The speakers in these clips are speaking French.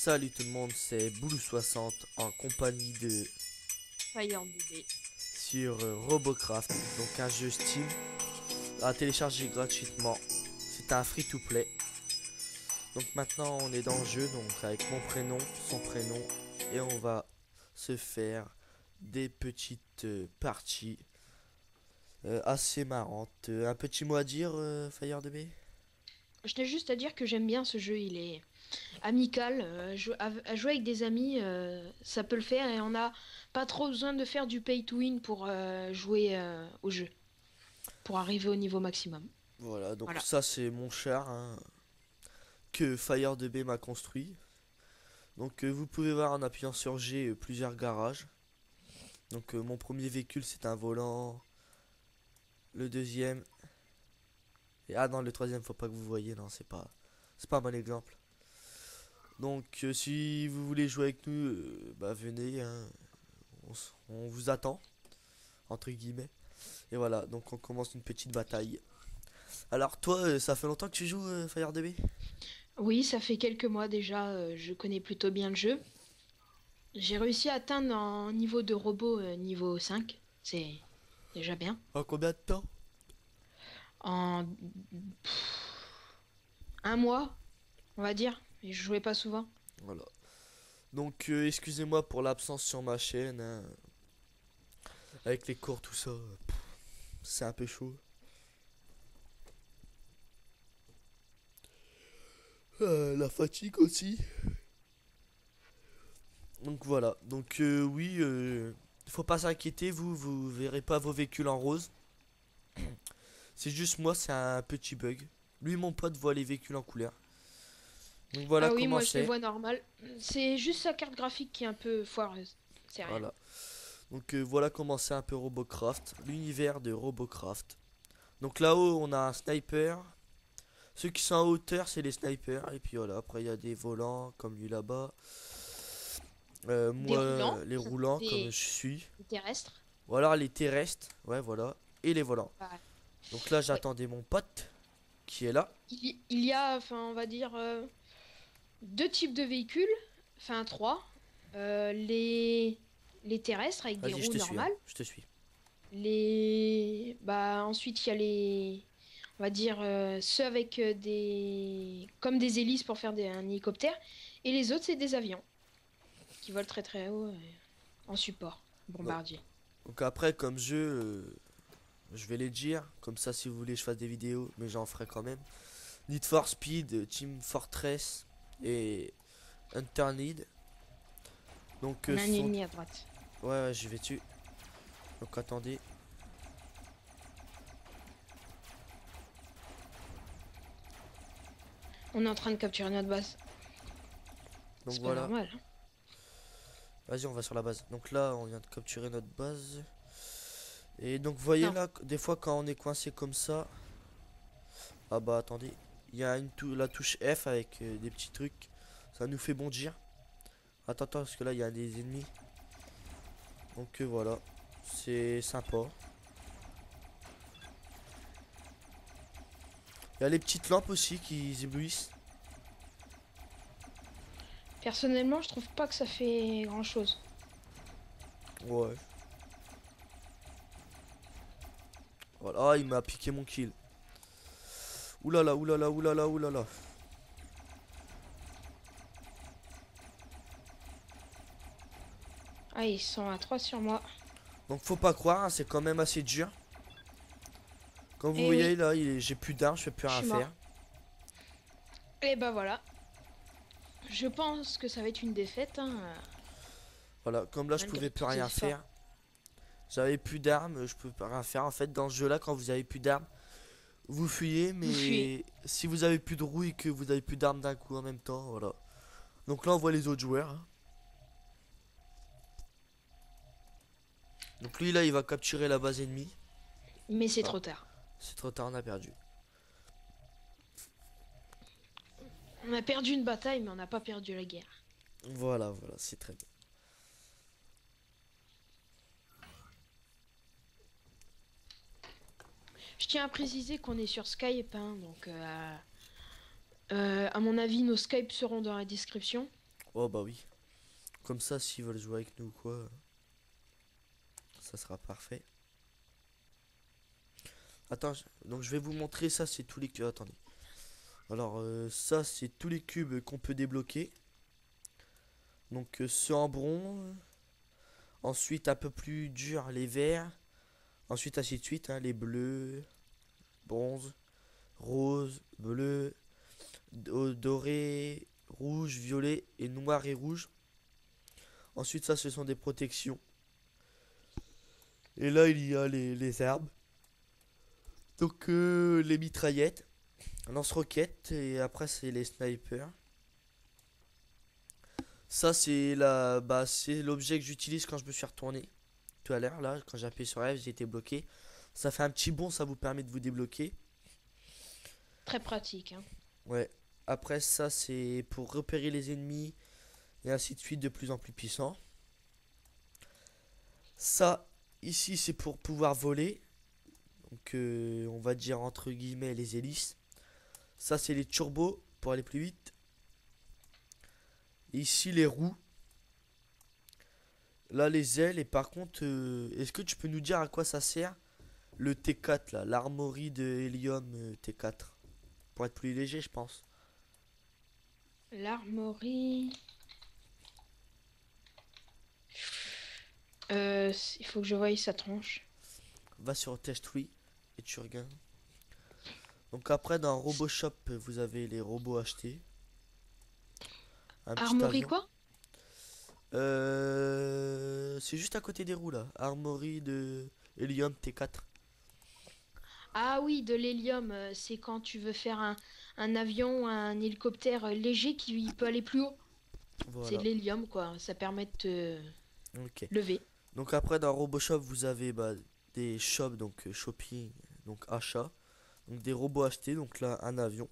Salut tout le monde, c'est Boulou60 en compagnie de Fire bébé. sur Robocraft, donc un jeu Steam à télécharger gratuitement. C'est un free-to-play. Donc maintenant on est dans le jeu, donc avec mon prénom, son prénom, et on va se faire des petites parties assez marrantes. Un petit mot à dire, FireDB? Je n'ai juste à dire que j'aime bien ce jeu, il est amical. À jouer avec des amis, ça peut le faire et on n'a pas trop besoin de faire du pay to win pour jouer au jeu, pour arriver au niveau maximum. Voilà, donc Voilà. ça c'est mon char hein, que FireDB m'a construit. Donc vous pouvez voir en appuyant sur G plusieurs garages. Donc mon premier véhicule c'est un volant. Le deuxième. Et ah non, le troisième faut pas que vous voyez, non c'est pas un bon exemple. Donc si vous voulez jouer avec nous, bah venez, hein, on vous attend, entre guillemets. Et voilà, donc on commence une petite bataille. Alors toi, ça fait longtemps que tu joues FireDB? Oui, ça fait quelques mois déjà, je connais plutôt bien le jeu. J'ai réussi à atteindre un niveau de robot niveau 5. C'est déjà bien. En combien de temps? En un mois, on va dire, et je jouais pas souvent. Voilà. Donc excusez-moi pour l'absence sur ma chaîne, hein, avec les cours tout ça, c'est un peu chaud. La fatigue aussi. Donc voilà, donc oui, faut pas s'inquiéter, vous verrez pas vos véhicules en rose. C'est juste moi, c'est un petit bug. Lui, mon pote, voit les véhicules en couleur. Donc voilà Ah oui, comment moi je les c'est. vois normal. C'est juste sa carte graphique qui est un peu foireuse. C'est rien. Voilà. Donc voilà comment c'est un peu Robocraft, l'univers de Robocraft. Donc là-haut, on a un sniper. Ceux qui sont en hauteur, c'est les snipers. Et puis voilà, après il y a des volants comme lui là-bas. Des roulants, Moi, les roulants comme je des, suis. des terrestres. Voilà, les terrestres. Ouais, voilà. Et les volants. Bah, Donc là, ouais. j'attendais mon pote qui est là. Il y a, enfin, on va dire, deux types de véhicules. Enfin, trois. Les terrestres avec des Vas-y, je roues te suis, hein. normales. Je te suis. Ensuite, il y a on va dire, ceux avec comme des hélices pour faire un hélicoptère. Et les autres, c'est des avions qui volent très très haut en support. Donc, Bombardier. donc après, comme jeu, je vais les dire. Comme ça, si vous voulez, je fasse des vidéos, mais j'en ferai quand même. Need for Speed, Team Fortress et Unterneed. Donc, On a un ce sont. ennemi à droite. Ouais, ouais, j'y vais dessus. Donc, attendez. On est en train de capturer notre base. Donc, C'est pas voilà. normal, hein. Vas-y, on va sur la base. Donc, là, on vient de capturer notre base. Et donc, vous voyez Non. là, des fois, quand on est coincé comme ça. Ah bah, attendez. Il y a la touche F avec des petits trucs. Ça nous fait bondir. Attends, attends, parce que là, il y a des ennemis. Donc, voilà. C'est sympa. Il y a les petites lampes aussi qui éblouissent. Personnellement, je trouve pas que ça fait grand chose. Ouais. Voilà, ah, il m'a piqué mon kill. Oulala, oulala, oulala, oulala. Ah, ils sont à 3 sur moi. Donc faut pas croire, hein, c'est quand même assez dur. Comme vous Et voyez oui, là, j'ai plus d'armes, je peux plus je rien suis mort. faire. Et bah voilà. Je pense que ça va être une défaite, hein, Voilà, comme là je malgré pouvais plus tous les rien efforts. faire. J'avais plus d'armes, je peux pas rien faire. En fait, dans ce jeu là, quand vous avez plus d'armes, vous fuyez, Vous fuyez. mais si vous avez plus de roues et que vous avez plus d'armes d'un coup en même temps, voilà. Donc là on voit les autres joueurs, hein. Donc lui là il va capturer la base ennemie. Mais c'est Ah, trop tard. c'est trop tard, on a perdu. On a perdu une bataille, mais on n'a pas perdu la guerre. Voilà, voilà, c'est très bien. Je tiens à préciser qu'on est sur Skype, hein, donc à mon avis, nos Skype seront dans la description. Oh bah oui. Comme ça, s'ils veulent jouer avec nous ou quoi, ça sera parfait. Attends, donc je vais vous montrer ça, c'est tous les cubes. Attendez. Alors, ça, c'est tous les cubes qu'on peut débloquer. Donc, ceux en bronze. Ensuite, un peu plus dur, les verts. Ensuite, ainsi de suite, hein, les bleus, bronze, rose, bleu, doré, rouge, violet et noir et rouge. Ensuite, ça, ce sont des protections. Et là, il y a les armes. Donc, les mitraillettes, lance-roquettes, et après, c'est les snipers. Ça, c'est c'est l'objet que j'utilise quand je me suis retourné tout à l'heure. Là, quand j'ai appuyé sur F, j'ai été bloqué. Ça fait un petit bond, ça vous permet de vous débloquer. Très pratique, hein. Ouais. Après, ça, c'est pour repérer les ennemis et ainsi de suite, de plus en plus puissant. Ça, ici, c'est pour pouvoir voler. Donc, on va dire entre guillemets les hélices. Ça, c'est les turbos pour aller plus vite. Et ici, les roues. Là, les ailes. Et par contre, est-ce que tu peux nous dire à quoi ça sert le T4 là, l'armory de hélium T4? Pour être plus léger, je pense. L'armory. Il faut que je voie sa tronche. Va sur Test Oui et tu regardes. Donc après, dans RoboShop, vous avez les robots achetés. Un petit Armory avion. quoi? C'est juste à côté des roues là. Armory de Helium T4. Ah oui, de l'hélium, c'est quand tu veux faire un avion, un hélicoptère léger qui peut aller plus haut. C'est de Voilà. l'hélium, quoi. Ça permet de te Ok. lever. Donc après, dans RoboShop, vous avez des shops, donc shopping, donc achat. Donc des robots achetés. Donc là, un avion.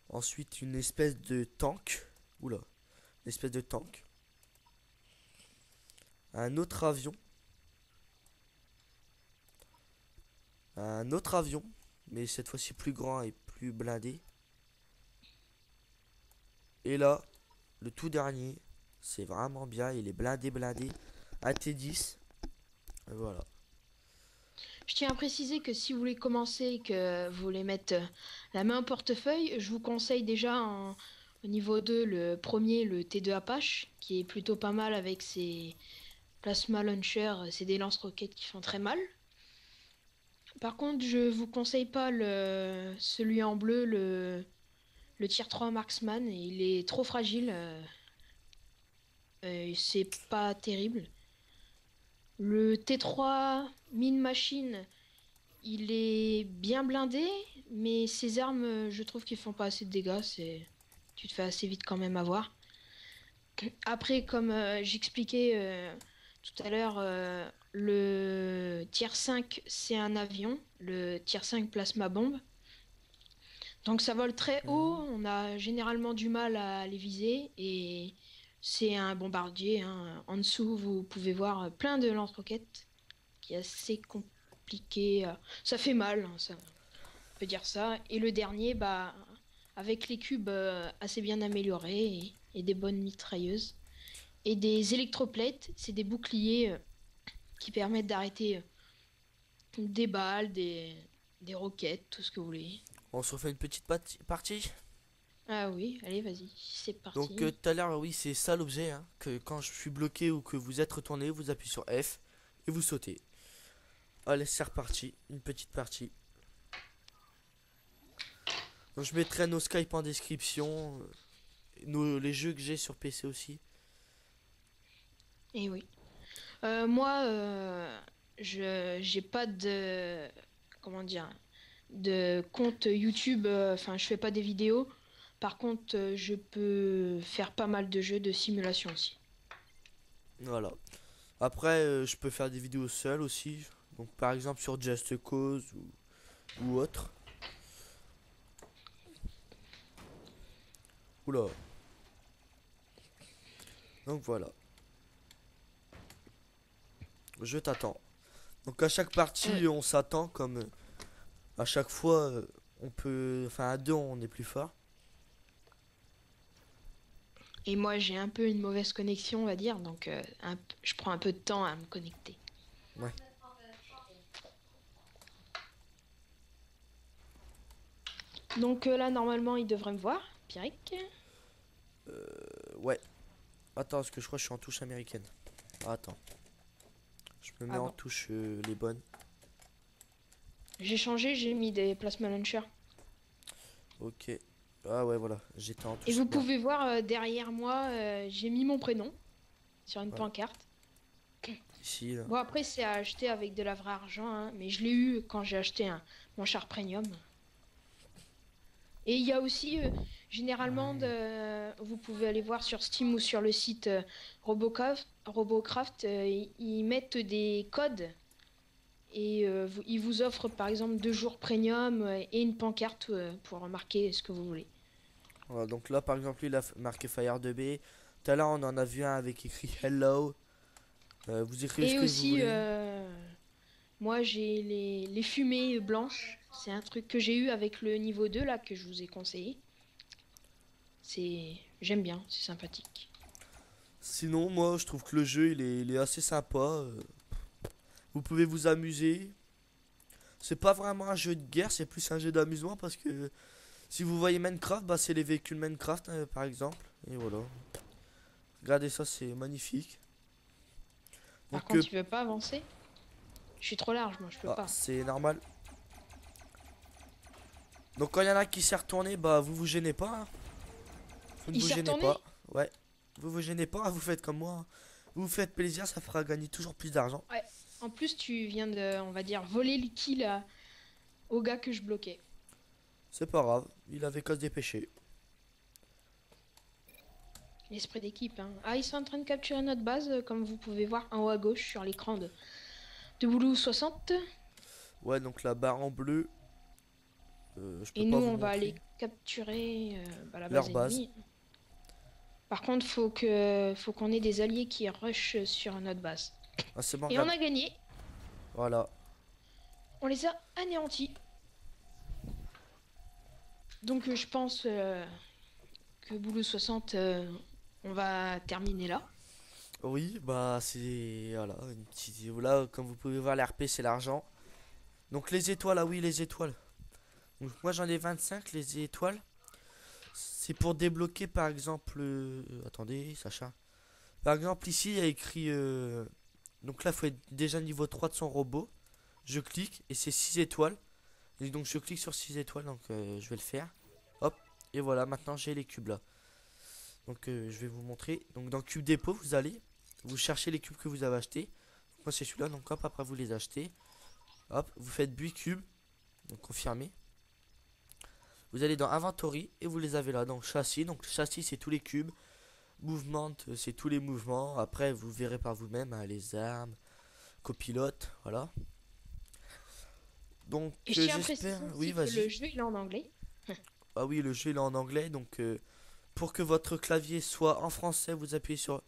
Ensuite, une espèce de tank. Oula. Une espèce de tank. Un autre avion. Un autre avion. Mais cette fois-ci plus grand et plus blindé. Et là, le tout dernier. C'est vraiment bien. Il est blindé, blindé. Un T10. Et voilà. Je tiens à préciser que si vous voulez commencer et que vous voulez mettre la main au portefeuille, je vous conseille déjà au niveau 2 le premier, le T2 Apache, qui est plutôt pas mal avec ses plasma launchers. C'est des lance-roquettes qui font très mal. Par contre, je vous conseille pas celui en bleu, le Tier 3 Marksman. Il est trop fragile. C'est pas terrible. Le T3 Mine Machine, il est bien blindé, mais ses armes, je trouve qu'ils font pas assez de dégâts. Tu te fais assez vite quand même avoir. Après, comme j'expliquais tout à l'heure, le Tier 5, c'est un avion. Le Tier 5 Plasma Bombe. Donc ça vole très haut, Mhm. on a généralement du mal à les viser et c'est un bombardier, hein. En dessous, vous pouvez voir plein de lance-roquettes qui est assez compliqué. Ça fait mal, hein, ça, on peut dire ça. Et le dernier, bah, avec les cubes assez bien améliorés et des bonnes mitrailleuses. Et des électroplates, c'est des boucliers qui permettent d'arrêter des balles, des roquettes, tout ce que vous voulez. On se refait une petite partie. Ah oui, allez, vas-y, c'est Donc parti. tout à l'heure, oui, c'est ça l'objet, hein, que quand je suis bloqué ou que vous êtes retourné, vous appuyez sur F et vous sautez. Allez, c'est reparti, une petite partie. Donc je mettrai nos Skype en description, les jeux que j'ai sur PC aussi. Et oui. Moi, je j'ai pas de comment dire de compte YouTube. Enfin, je fais pas des vidéos. Par contre, je peux faire pas mal de jeux de simulation aussi. Voilà. Après, je peux faire des vidéos seul aussi. Donc par exemple sur Just Cause ou autre. Oula. Donc voilà. Je t'attends. Donc à chaque Ouais. partie, on s'attend comme à chaque fois, on peut. Enfin, à deux, on est plus fort. Et moi, j'ai un peu une mauvaise connexion, on va dire, donc je prends un peu de temps à me connecter. Ouais. Donc là, normalement, il devrait me voir, Pierrick. Ouais. Attends, parce que je crois que je suis en touche américaine. Ah, attends. Je me mets Ah en bon. touche les bonnes. J'ai changé, j'ai mis des plasma launchers. Ok. Ah ouais, voilà. J'étais en Et touche vous bien. pouvez voir derrière moi, j'ai mis mon prénom sur une Ouais. pancarte. Ici, là. Bon, après, c'est à acheter avec de la vraie argent, hein, mais je l'ai eu quand j'ai acheté mon char premium. Et il y a aussi, généralement, vous pouvez aller voir sur Steam ou sur le site Robocraft, ils mettent des codes et ils vous offrent par exemple 2 jours premium et une pancarte pour remarquer ce que vous voulez. Voilà, donc là, par exemple, il a marqué Fire 2B. Tout à l'heure, on en a vu un avec écrit Hello. Vous écrivez ce Et que vous aussi, voulez. moi j'ai les fumées blanches. C'est un truc que j'ai eu avec le niveau 2 là que je vous ai conseillé. J'aime bien, c'est sympathique. Sinon, moi, je trouve que le jeu, il est assez sympa. Vous pouvez vous amuser. C'est pas vraiment un jeu de guerre, c'est plus un jeu d'amusement parce que si vous voyez Minecraft, bah, c'est les véhicules Minecraft, par exemple. Et voilà. Regardez ça, c'est magnifique. Par Donc, contre, tu veux pas avancer? Je suis trop large, moi je peux ah, pas. c'est normal. Donc, quand il y en a qui s'est retourné, bah, vous vous gênez pas, hein. Vous ne Il vous s'est gênez retourné? pas. Ouais. Vous vous gênez pas, vous faites comme moi, hein. Vous vous faites plaisir, ça fera gagner toujours plus d'argent. Ouais. En plus, tu viens de, on va dire, voler le kill au gars que je bloquais. C'est pas grave, il avait qu'à se dépêcher. L'esprit d'équipe, hein. Ah, ils sont en train de capturer notre base, comme vous pouvez voir en haut à gauche sur l'écran de Boulou 60. Ouais, donc la barre en bleu, je peux Et pas nous, vous on va montrer aller capturer la leur base base. ennemie. Par contre, faut qu'on ait des alliés qui rushent sur notre base. Ah, c'est bon, Et on regarde. a gagné. Voilà. On les a anéantis. Donc, je pense que Boulot 60, on va terminer là. Oui, bah c'est voilà, une petite là comme vous pouvez voir l'RP c'est l'argent. Donc les étoiles, ah oui, les étoiles. Donc, moi j'en ai 25 les étoiles. C'est pour débloquer par exemple attendez, Sacha. Par exemple ici il y a écrit donc là faut être déjà niveau 3 de son robot. Je clique et c'est 6 étoiles. Et donc je clique sur 6 étoiles donc je vais le faire. Hop, et voilà, maintenant j'ai les cubes là. Donc je vais vous montrer. Donc dans cube dépôt, vous cherchez les cubes que vous avez achetés. Moi c'est celui-là, donc hop, après vous les achetez. Hop, vous faites 8 cubes. Donc confirmé. Vous allez dans inventory et vous les avez là. Donc châssis, c'est tous les cubes. Movement, c'est tous les mouvements. Après vous verrez par vous-même, hein, les armes, copilote, voilà. Donc Et je tiens à j'espère. préciser Oui, aussi que le vas-y. jeu, il est en anglais. Ah oui, le jeu il est en anglais, donc pour que votre clavier soit en français, vous appuyez sur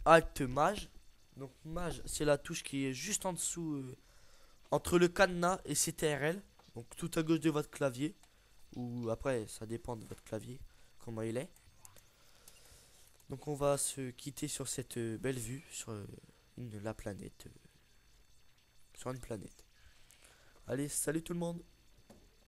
Alt Maj. Donc Maj, c'est la touche qui est juste en dessous, entre le cadenas et CTRL. Donc tout à gauche de votre clavier. Ou après, ça dépend de votre clavier, comment il est. Donc on va se quitter sur cette belle vue sur la planète. Sur une planète. Allez, salut tout le monde!